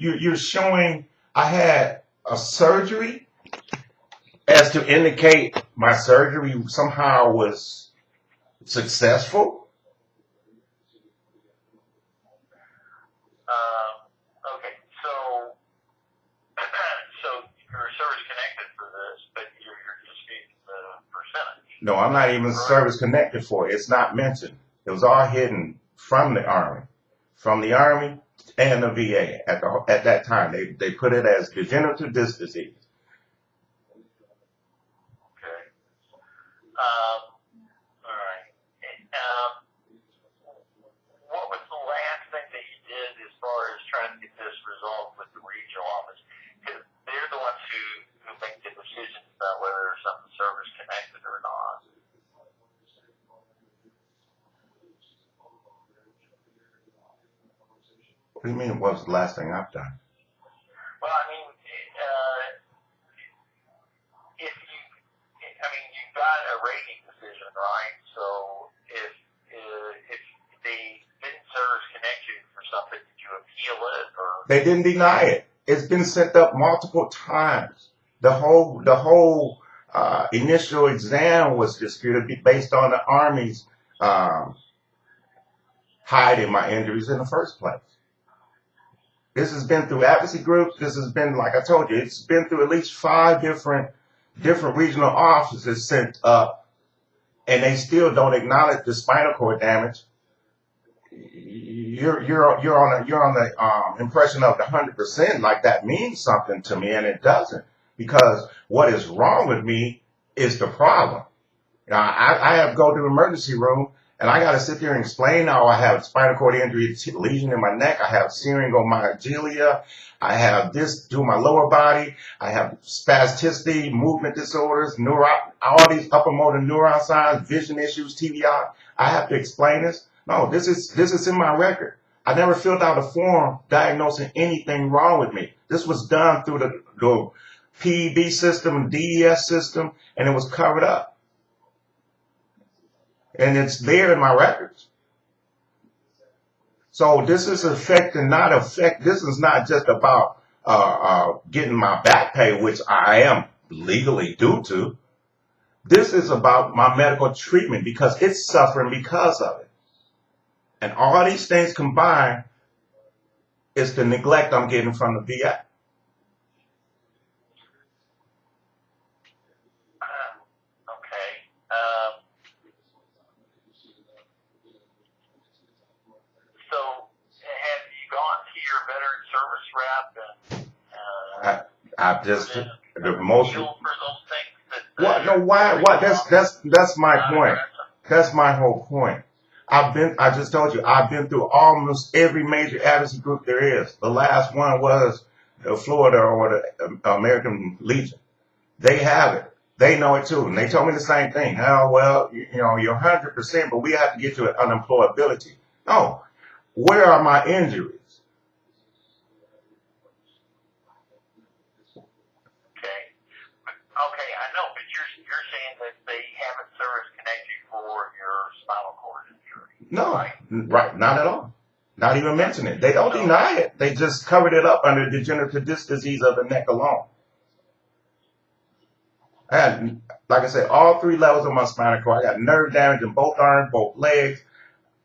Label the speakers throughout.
Speaker 1: you're showing I had a surgery as to indicate my surgery somehow was successful.
Speaker 2: Okay, so so you're service connected for this, but you're disputing the percentage.
Speaker 1: No, I'm not even service connected for it. It's not mentioned. It was all hidden from the Army, and the VA at that time. They put it as degenerative disc disease.
Speaker 2: Okay. All right. What was the last thing that you did as far as trying to get this resolved with the regional office? Because they're the ones who make the decisions about whether something's service connected or not.
Speaker 1: What do you mean? What was the last thing I've done?
Speaker 2: Well, I mean, you've got a rating decision, right? So if they didn't service connect you for something, did you appeal it or?
Speaker 1: They didn't deny it. It's been sent up multiple times. The whole initial exam was disputed based on the Army's hiding my injuries in the first place. This has been through advocacy groups. This has been, like I told you, it's been through at least 5 different regional offices sent up, and they still don't acknowledge the spinal cord damage. You're on the impression of the 100%, like that means something to me, and it doesn't, because what is wrong with me is the problem. Now, I have to go to the emergency room, and I got to sit there and explain how I have spinal cord injury, lesion in my neck, I have syringomyelia, I have this to my lower body, I have spasticity, movement disorders, all these upper motor neuron signs, vision issues, TBI. I have to explain this. No, this is in my record. I never filled out a form diagnosing anything wrong with me. This was done through the PEB system, DES system, and it was covered up. And it's there in my records. So this is this is not just about getting my back pay, which I am legally due to. This is about my medical treatment because it's suffering because of it. And all these things combined is the neglect I'm getting from the VA.
Speaker 2: So, have you gone to your veteran service rep and
Speaker 1: I've just the most.
Speaker 2: For those things
Speaker 1: What? No. Why? That's my point. That's my whole point. I just told you I've been through almost every major advocacy group there is. The last one was the Florida or the American Legion. They have it. They know it too, and they told me the same thing. Oh well, you're 100%, but we have to get you at unemployability. No. Where are my injuries?
Speaker 2: Okay, I know, but you're saying that they haven't service connected you for your spinal cord injury.
Speaker 1: No, right, not at all. Not even mention it. They don't deny it. They just covered it up under degenerative disc disease of the neck alone. And like I said, all 3 levels of my spinal cord. I got nerve damage in both arms, both legs.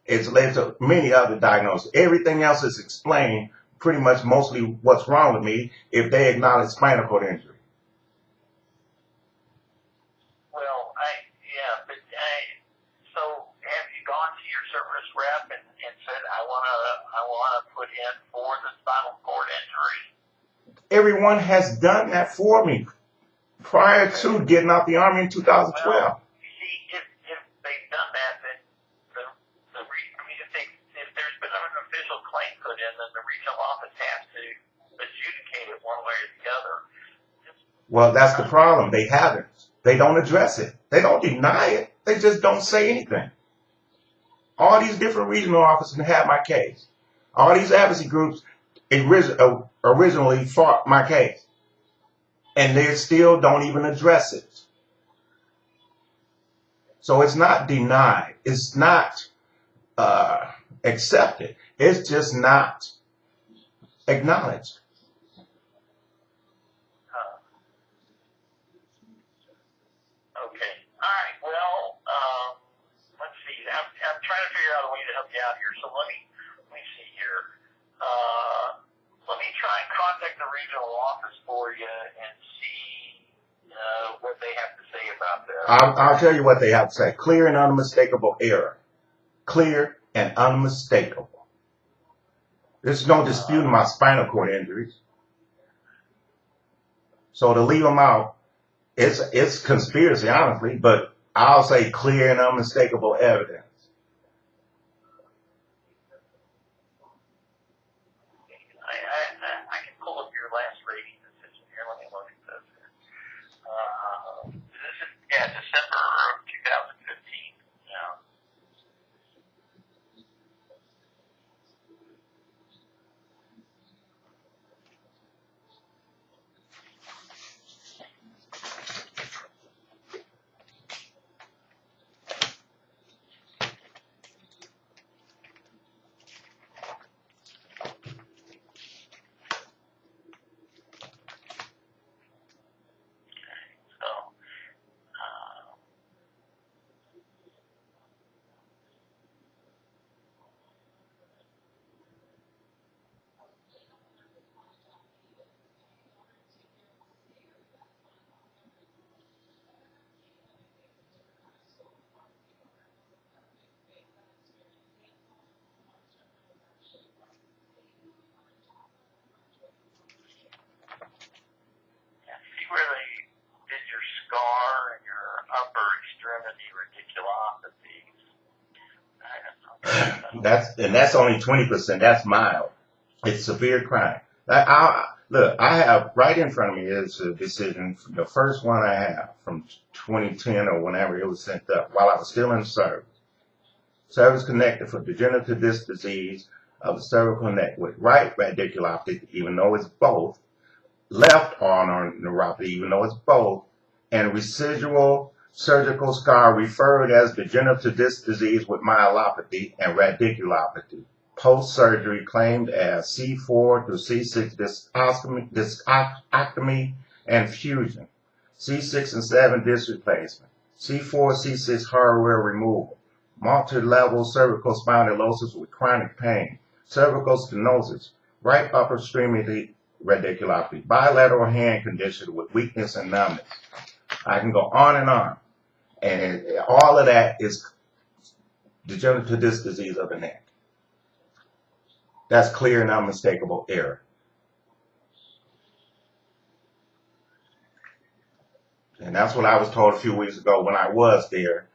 Speaker 1: It's led to many other diagnoses. Everything else is explained pretty much mostly what's wrong with me if they acknowledge spinal cord injury.
Speaker 2: Well, so have you gone to your service rep and said, I want to put in for the spinal cord injury?
Speaker 1: Everyone has done that for me prior to getting out the Army in 2012.
Speaker 2: Well, see, if they've done that, then if there's been an official claim put in, then the regional office has to adjudicate it one way or the other.
Speaker 1: Well, that's the problem. They haven't. They don't address it. They don't deny it. They just don't say anything. All these different regional offices have my case. All these advocacy groups originally fought my case. And they still don't even address it. So it's not denied. It's not accepted. It's just not acknowledged.
Speaker 2: So let me see here. Let me try and contact the regional office for you and see what they have to say about that.
Speaker 1: I'll tell you what they have to say. Clear and unmistakable error. Clear and unmistakable. There's no disputing my spinal cord injuries. So to leave them out, it's conspiracy, honestly, but I'll say clear and unmistakable evidence.
Speaker 2: I can pull up your last rating decision here. Let me look at this. This is, December of 2015. Yeah. So, see where they did your scar and your upper extremity radiculopathy.
Speaker 1: That's only 20%. That's mild. It's severe crime. Look, I have right in front of me is a decision, the first one I have from 2010 or whenever it was sent up while I was still in service. Service connected for degenerative disc disease of the cervical neck with right radiculopathy, even though it's both, left ulnar neuropathy, even though it's both, and residual surgical scar referred as degenerative disc disease with myelopathy and radiculopathy. Post-surgery claimed as C4 through C6 discectomy and fusion, C6 and 7 disc replacement, C4, C6 hardware removal, multi-level cervical spondylosis with chronic pain, cervical stenosis, right upper extremity radiculopathy, bilateral hand condition with weakness and numbness. I can go on and on. And all of that is degenerative disc disease of the neck. That's clear and unmistakable error. And that's what I was told a few weeks ago when I was there,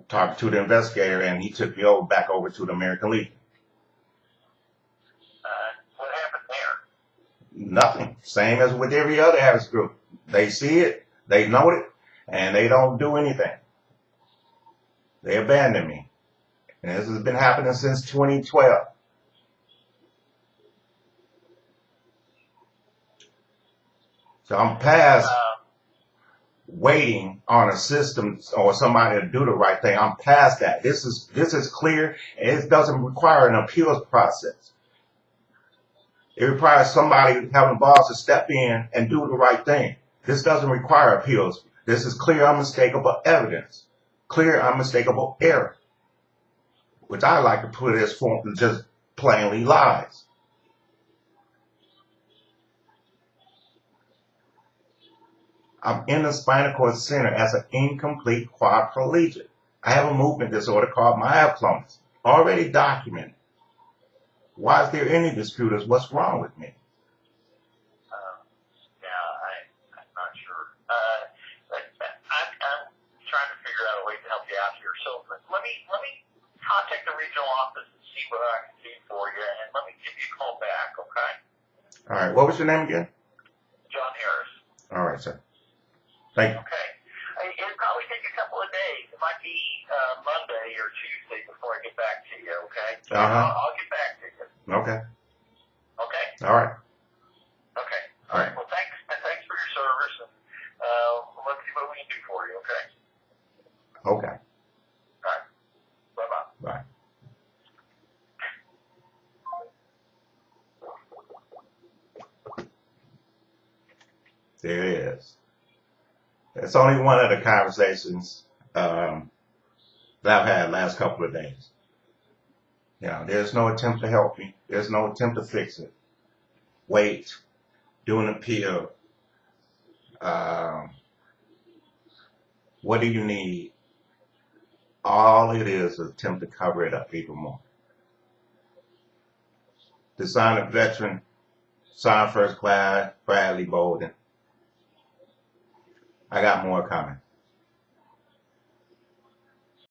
Speaker 1: talking to the investigator, and he took me back over to the American Legion.
Speaker 2: What happened there?
Speaker 1: Nothing. Same as with every other habits group. They see it, they know it, and they don't do anything. They abandon me. And this has been happening since 2012. So I'm past waiting on a system or somebody to do the right thing. I'm past that. This is clear, and it doesn't require an appeals process. It requires somebody having balls to step in and do the right thing. This doesn't require appeals. This is clear, unmistakable evidence. Clear, unmistakable error. Which I like to put as just plainly lies. I'm in the spinal cord center as an incomplete quadriplegic. I have a movement disorder called myoclonus, already documented. Why is there any dispute as what's wrong with me?
Speaker 2: I'm not sure. I'm trying to figure out a way to help you out here. So let me contact the regional office and see what I can do for you, and let me give you a call back, okay?
Speaker 1: All right. What was your name again?
Speaker 2: John Harris.
Speaker 1: All right, sir. Thank you.
Speaker 2: Okay. It'll probably take a couple of days. It might be Monday or Tuesday before I get back to you, okay? I'll get back to you.
Speaker 1: Okay.
Speaker 2: Okay?
Speaker 1: All right.
Speaker 2: Okay. All right. Well, thanks for your service, and let's see what we can do for you, okay?
Speaker 1: Okay.
Speaker 2: All right. Bye-bye.
Speaker 1: Bye. There it is. It's only one of the conversations that I've had last couple of days. You know, there's no attempt to help you. There's no attempt to fix it. Wait, do an appeal. Um, what do you need? All it is an attempt to cover it up even more. Dishonored Veteran, signed first class, Bradley Bolden. I got more coming.